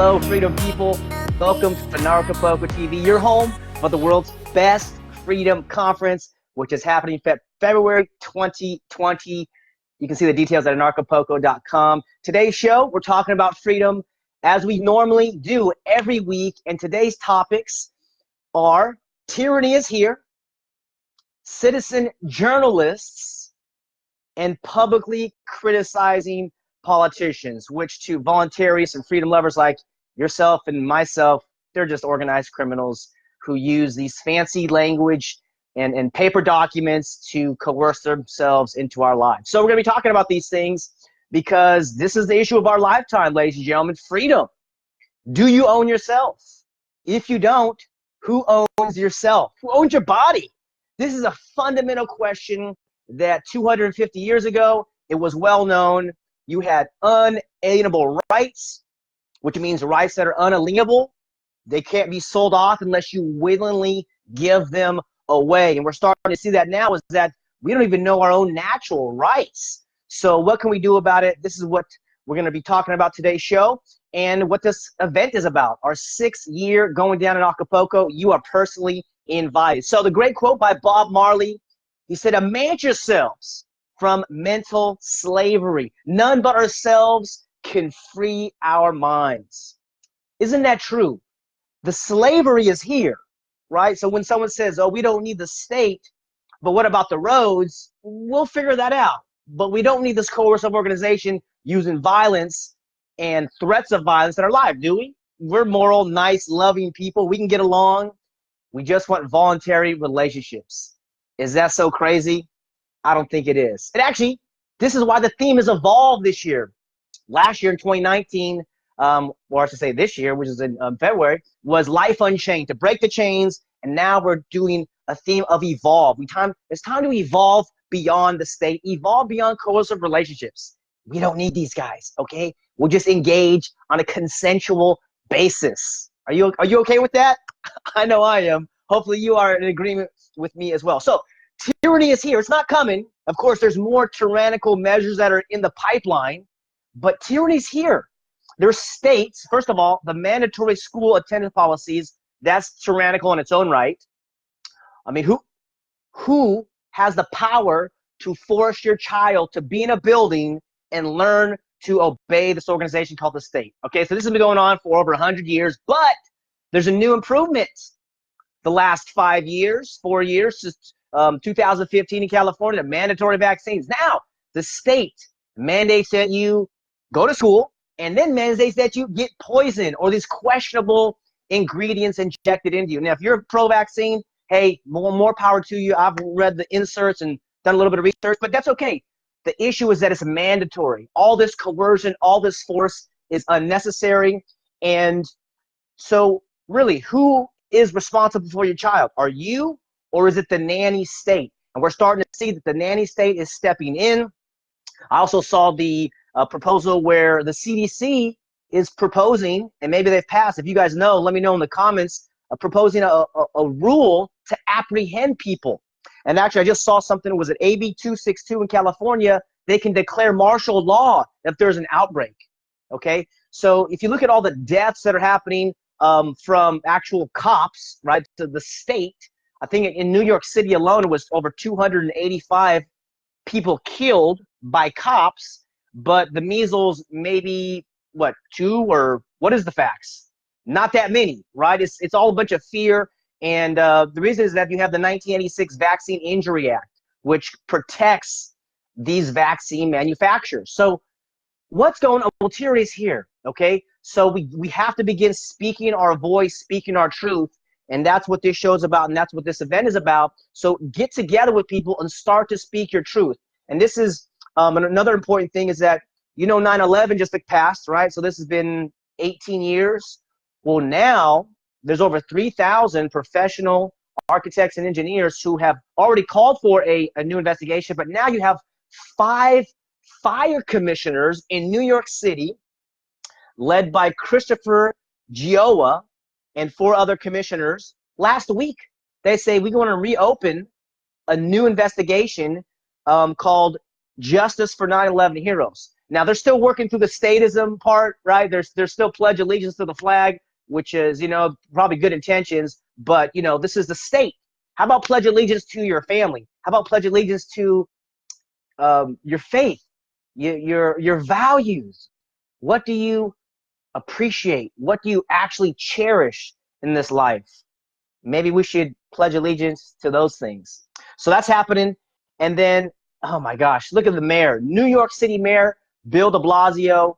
Hello, freedom people. Welcome to Anarchapulco TV, your home for the world's best freedom conference, which is happening February 2020. You can see the details at anarchapulco.com. Today's show, we're talking about freedom as we normally do every week. And today's topics are tyranny is here, citizen journalists, and publicly criticizing politicians, which to voluntarists and freedom lovers like yourself and myself, they're just organized criminals who use these fancy language and paper documents to coerce themselves into our lives. So we're going to be talking about these things because this is the issue of our lifetime, ladies and gentlemen, freedom. Do you own yourself? If you don't, who owns yourself? Who owns your body? This is a fundamental question that 250 years ago, it was well known. You had unalienable rights, which means rights that are unalienable. They can't be sold off unless you willingly give them away. And we're starting to see that now is that we don't even know our own natural rights. So what can we do about it? This is what we're going to be talking about today's show and what this event is about. Our 6th year going down in Acapulco. You are personally invited. So the great quote by Bob Marley, he said, "Emancipate yourselves from mental slavery. None but ourselves can free our minds." Isn't that true? The slavery is here, right? So when someone says, oh, we don't need the state, but what about the roads? We'll figure that out. But we don't need this coercive organization using violence and threats of violence in our life, do we? We're moral, nice, loving people. We can get along. We just want voluntary relationships. Is that so crazy? I don't think it is. And actually, this is why the theme has evolved this year. Last year in 2019, or I should say this year, which is in February, was Life Unchained, to break the chains. And now we're doing a theme of evolve. It's time to evolve beyond the state, evolve beyond coercive relationships. We don't need these guys, okay? We'll just engage on a consensual basis. Are you okay with that? I know I am. Hopefully you are in agreement with me as well. So tyranny is here. It's not coming. Of course, there's more tyrannical measures that are in the pipeline, but tyranny's here. There's states, first of all, the mandatory school attendance policies, that's tyrannical in its own right. I mean, who has the power to force your child to be in a building and learn to obey this organization called the state? Okay, so this has been going on for over 100 years, but there's a new improvement. The last 4 years, since 2015 in California, mandatory vaccines. Now, the state mandates that you go to school and then mandates that you get poison or these questionable ingredients injected into you. Now, if you're pro-vaccine, hey, more power to you. I've read the inserts and done a little bit of research, but that's okay. The issue is that it's mandatory. All this coercion, all this force is unnecessary. And so really, who is responsible for your child? Are you, or is it the nanny state? And we're starting to see that the nanny state is stepping in. I also saw the proposal where the CDC is proposing, and maybe they've passed. If you guys know, let me know in the comments, proposing a rule to apprehend people. And actually, I just saw something, was it AB 262 in California? They can declare martial law if there's an outbreak, okay? So if you look at all the deaths that are happening from actual cops, right, to the state, I think in New York City alone, it was over 285 people killed by cops, but the measles maybe, what, 2 or what is the facts? Not that many, right? It's all a bunch of fear. And the reason is that you have the 1986 Vaccine Injury Act, which protects these vaccine manufacturers. So what's going on? Well, tyranny is here, okay? So we have to begin speaking our voice, speaking our truth, and that's what this show is about, and that's what this event is about. So get together with people and start to speak your truth. And this is another important thing is that, 9/11 just passed, right? So this has been 18 years. Well, now there's over 3,000 professional architects and engineers who have already called for a new investigation, but now you have 5 fire commissioners in New York City led by Christopher Gioia and 4 other commissioners. Last week, they say we're going to reopen a new investigation called Justice for 9/11 Heroes. Now they're still working through the statism part, right? There's still pledge allegiance to the flag, which is, probably good intentions, but this is the state. How about pledge allegiance to your family? How about pledge allegiance to your faith, your values? What do you appreciate? What do you actually cherish in this life? Maybe we should pledge allegiance to those things. So that's happening. And then, oh my gosh, look at the mayor. New York City Mayor Bill de Blasio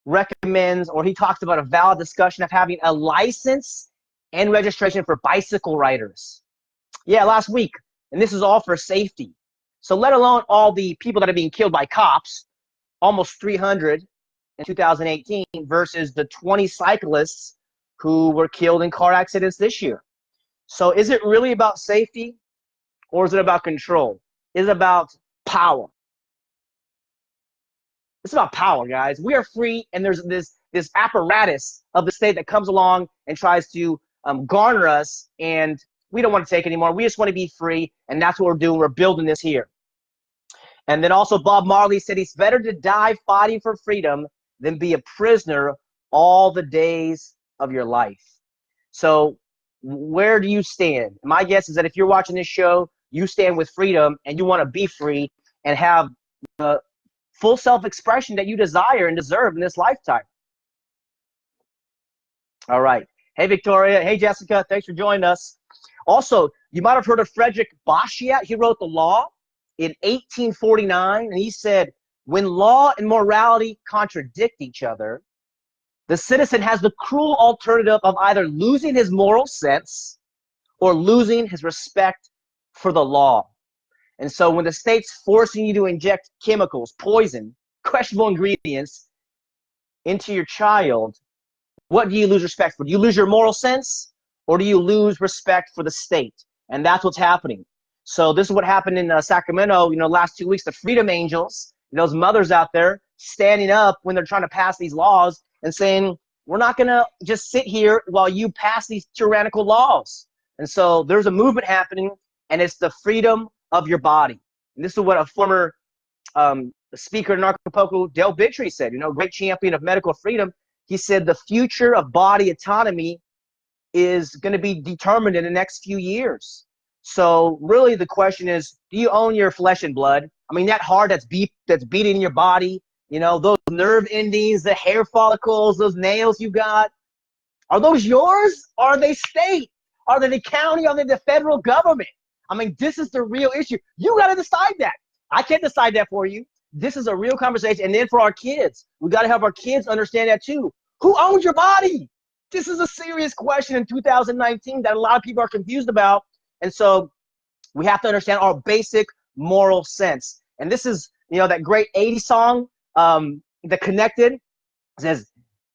recommends, or he talks about a valid discussion of having a license and registration for bicycle riders. Yeah, last week. And this is all for safety. So let alone all the people that are being killed by cops, almost 300 in 2018 versus the 20 cyclists who were killed in car accidents this year. So is it really about safety, or is it about control? Is it about power? It's about power, guys. We are free, and there's this apparatus of the state that comes along and tries to garner us, and we don't want to take anymore. We just want to be free, and that's what we're doing. We're building this here. And then also Bob Marley said it's better to die fighting for freedom than be a prisoner all the days of your life. So where do you stand? My guess is that if you're watching this show, you stand with freedom and you want to be free and have the full self-expression that you desire and deserve in this lifetime. All right. Hey, Victoria. Hey, Jessica. Thanks for joining us. Also, you might have heard of Frederick Bastiat. He wrote the law in 1849, and he said, when law and morality contradict each other, the citizen has the cruel alternative of either losing his moral sense or losing his respect for the law. And so when the state's forcing you to inject chemicals, poison, questionable ingredients into your child, what do you lose respect for? Do you lose your moral sense, or do you lose respect for the state? And that's what's happening. So this is what happened in Sacramento, last 2 weeks. The Freedom Angels, those mothers out there standing up when they're trying to pass these laws and saying, we're not going to just sit here while you pass these tyrannical laws. And so there's a movement happening, and it's the freedom of your body. And this is what a former speaker in Anarchapulco, Del Bigtree, said, great champion of medical freedom. He said the future of body autonomy is going to be determined in the next few years. So really the question is, do you own your flesh and blood? I mean, that heart that's beating in your body, those nerve endings, the hair follicles, those nails you got, are those yours? Or are they state? Are they the county? Are they the federal government? I mean, this is the real issue. You got to decide that. I can't decide that for you. This is a real conversation. And then for our kids, we got to help our kids understand that too. Who owns your body? This is a serious question in 2019 that a lot of people are confused about. And so we have to understand our basic moral sense. And this is, that great 80s song, The Connected. It says,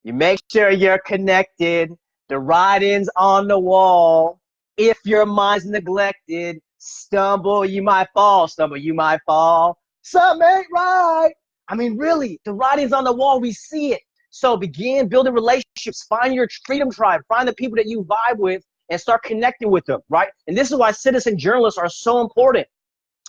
you make sure you're connected. The writing's on the wall. If your mind's neglected, stumble, you might fall. Stumble, you might fall. Something ain't right. I mean, really, the writing's on the wall. We see it. So begin building relationships. Find your freedom tribe. Find the people that you vibe with and start connecting with them, right? And this is why citizen journalists are so important.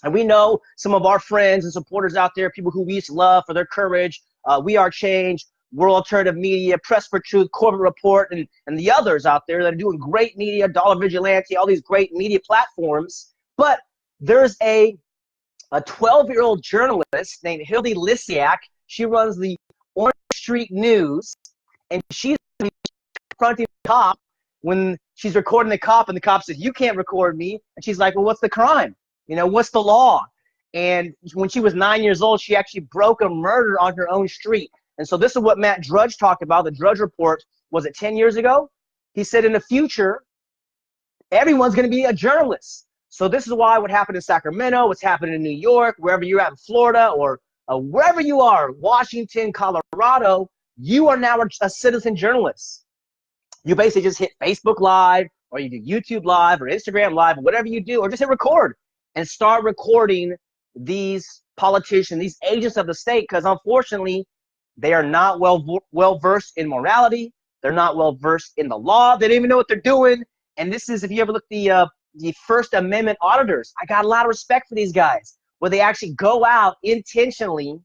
And we know some of our friends and supporters out there, people who we used to love for their courage, We Are Change, World Alternative Media, Press for Truth, Corbett Report, and the others out there that are doing great media, Dollar Vigilante, all these great media platforms. But there's a 12-year-old journalist named Hildy Lysiak. She runs the Orange Street News, and she's confronting the cop when she's recording the cop, and the cop says, you can't record me. And she's like, well, what's the crime? What's the law? And when she was 9 years old, she actually broke a murder on her own street. And so this is what Matt Drudge talked about, the Drudge Report. Was it 10 years ago? He said in the future, everyone's going to be a journalist. So this is why what happened in Sacramento, what's happening in New York, wherever you're at in Florida, or wherever you are, Washington, Colorado, you are now a citizen journalist. You basically just hit Facebook Live, or you do YouTube Live, or Instagram Live, or whatever you do, or just hit record and start recording these politicians, these agents of the state, because unfortunately, they are not well versed in morality. They're not well versed in the law. They don't even know what they're doing. And this is, if you ever look at the First Amendment auditors, I got a lot of respect for these guys, where they actually go out intentionally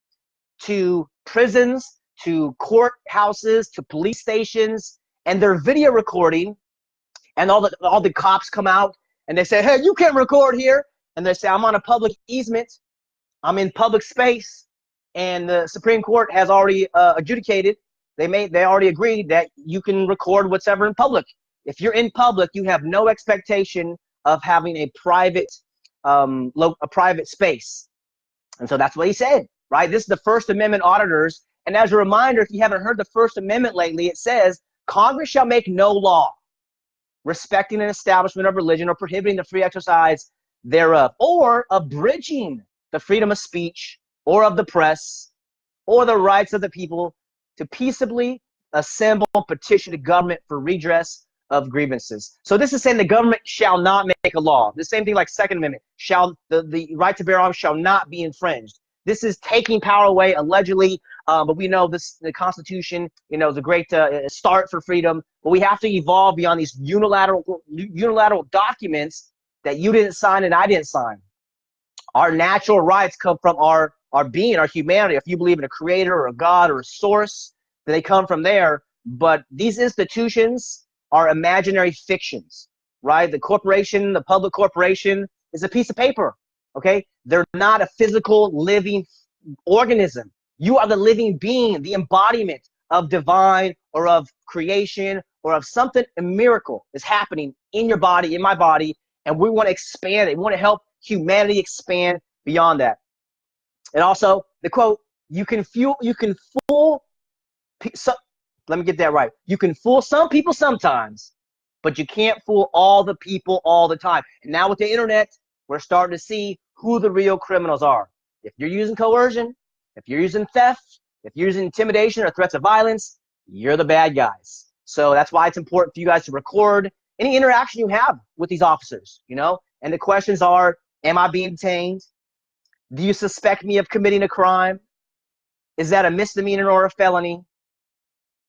to prisons, to courthouses, to police stations, and they're video recording, and all the cops come out and they say, hey, you can't record here. And they say, I'm on a public easement, I'm in public space, and the Supreme Court has already adjudicated. They already agreed that you can record whatever in public. If you're in public, you have no expectation of having a private space. And so that's what he said, right? This is the First Amendment auditors. And as a reminder, if you haven't heard the First Amendment lately, it says, Congress shall make no law respecting an establishment of religion or prohibiting the free exercise thereof, or abridging the freedom of speech or of the press or the rights of the people to peaceably assemble and petition the government for redress of grievances. So this is saying the government shall not make a law. The same thing like Second Amendment, the right to bear arms shall not be infringed. This is taking power away, allegedly, but we know the Constitution, is a great start for freedom. But we have to evolve beyond these unilateral documents that you didn't sign and I didn't sign. Our natural rights come from our being, our humanity. If you believe in a creator or a God or a source, they come from there. But these institutions are imaginary fictions, right? The corporation, the public corporation, is a piece of paper. Okay, they're not a physical living organism. You are the living being, the embodiment of divine or of creation or of something. A miracle is happening in your body, in my body, and we want to expand it. We want to help humanity expand beyond that. And also the quote, you can fool let me get that right. You can fool some people sometimes, but you can't fool all the people all the time. And now with the internet, we're starting to see who the real criminals are. If you're using coercion, if you're using theft, if you're using intimidation or threats of violence, you're the bad guys. So that's why it's important for you guys to record any interaction you have with these officers, and the questions are, am I being detained? Do you suspect me of committing a crime? Is that a misdemeanor or a felony?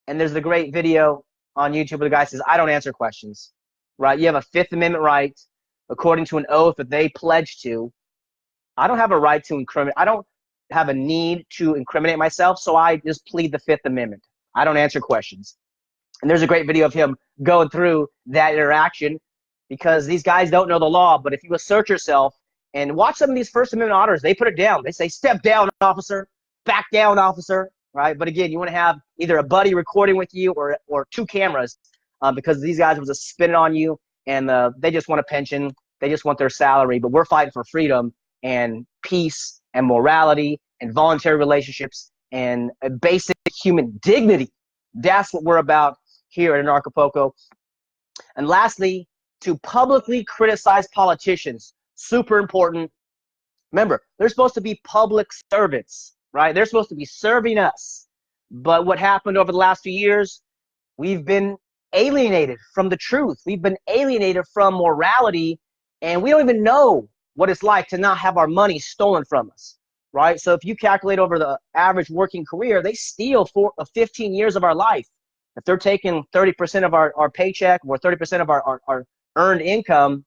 And there's the great video on YouTube where the guy says, I don't answer questions, right? You have a Fifth Amendment right, according to an oath that they pledged to. I don't have a right to incriminate. I don't have a need to incriminate myself, so I just plead the Fifth Amendment. I don't answer questions. And there's a great video of him going through that interaction, because these guys don't know the law. But if you assert yourself and watch some of these First Amendment auditors, they put it down. They say, step down, officer, back down, officer, right? But again, you want to have either a buddy recording with you or two cameras, because these guys will just spin it on you, and they just want a pension. They just want their salary. But we're fighting for freedom and peace and morality and voluntary relationships and a basic human dignity. That's what we're about here at Anarchapulco. And lastly, to publicly criticize politicians, super important. Remember, they're supposed to be public servants, right? They're supposed to be serving us. But what happened over the last few years, we've been alienated from the truth. We've been alienated from morality, and we don't even know what it's like to not have our money stolen from us, right? So if you calculate over the average working career, they steal 15 years of our life. If they're taking 30% of our paycheck or 30% of our earned income,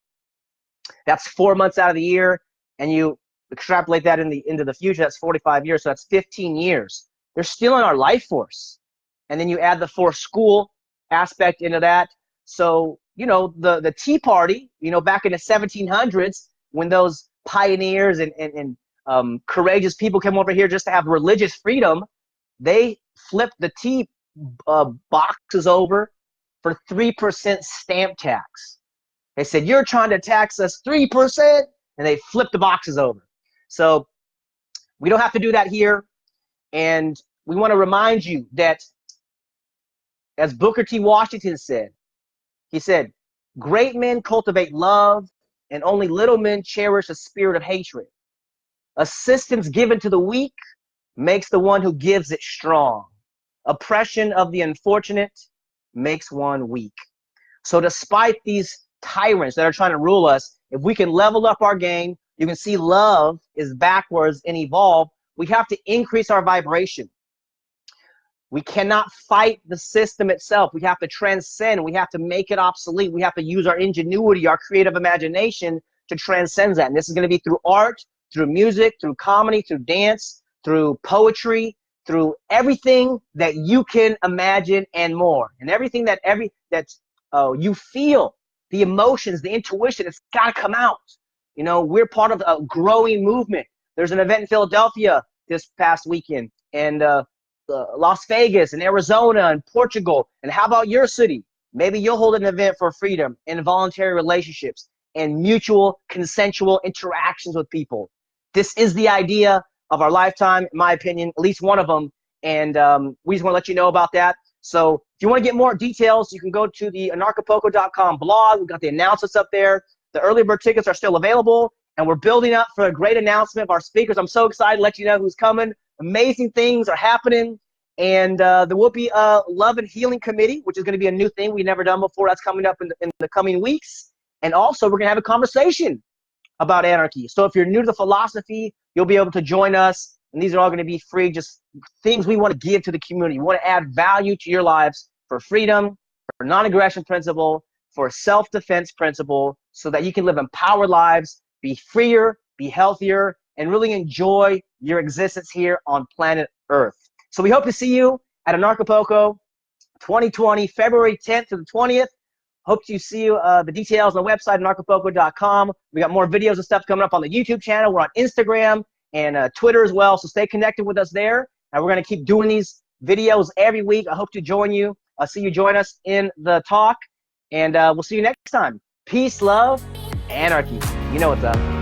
that's 4 months out of the year, and you extrapolate that into the future, that's 45 years, so that's 15 years. They're stealing our life force. And then you add the forced school aspect into that. So, the Tea Party, back in the 1700s, when those pioneers and courageous people came over here just to have religious freedom, they flipped the tea boxes over for 3% stamp tax. They said, you're trying to tax us 3%, and they flipped the boxes over. So we don't have to do that here. And we want to remind you that, as Booker T. Washington said, he said, great men cultivate love, and only little men cherish a spirit of hatred. Assistance given to the weak makes the one who gives it strong. Oppression of the unfortunate makes one weak. So despite these tyrants that are trying to rule us, if we can level up our game, you can see love is backwards and evolve. We have to increase our vibration. We cannot fight the system itself. We have to transcend. We have to make it obsolete. We have to use our ingenuity, our creative imagination to transcend that. And this is going to be through art, through music, through comedy, through dance, through poetry, through everything that you can imagine and more, and everything that you feel, the emotions, the intuition, it's got to come out. You know, we're part of a growing movement. There's an event in Philadelphia this past weekend, and Las Vegas and Arizona and Portugal. And how about your city? Maybe you'll hold an event for freedom and voluntary relationships and mutual consensual interactions with people. This is the idea of our lifetime, in my opinion, at least one of them. And we just want to let you know about that. So if you want to get more details, you can go to the Anarchapulco.com blog. We've got the announcements up there. The early bird tickets are still available, and we're building up for a great announcement of our speakers. I'm so excited to let you know who's coming. Amazing things are happening. And there will be a Love and Healing Committee, which is going to be a new thing we've never done before. That's coming up in the coming weeks. And also, we're going to have a conversation about anarchy. So if you're new to the philosophy, you'll be able to join us. And these are all going to be free, just things we want to give to the community. We want to add value to your lives for freedom, for non-aggression principle, for self-defense principle, so that you can live empowered lives, be freer, be healthier, and really enjoy your existence here on planet Earth. So we hope to see you at Anarchapulco 2020, February 10th to the 20th. Hope to see you, the details on the website, anarchapulco.com. We got more videos and stuff coming up on the YouTube channel. We're on Instagram and Twitter as well, so stay connected with us there. And we're going to keep doing these videos every week. I hope to join you. I'll see you join us in the talk, and we'll see you next time. Peace, love, anarchy. You know what's up.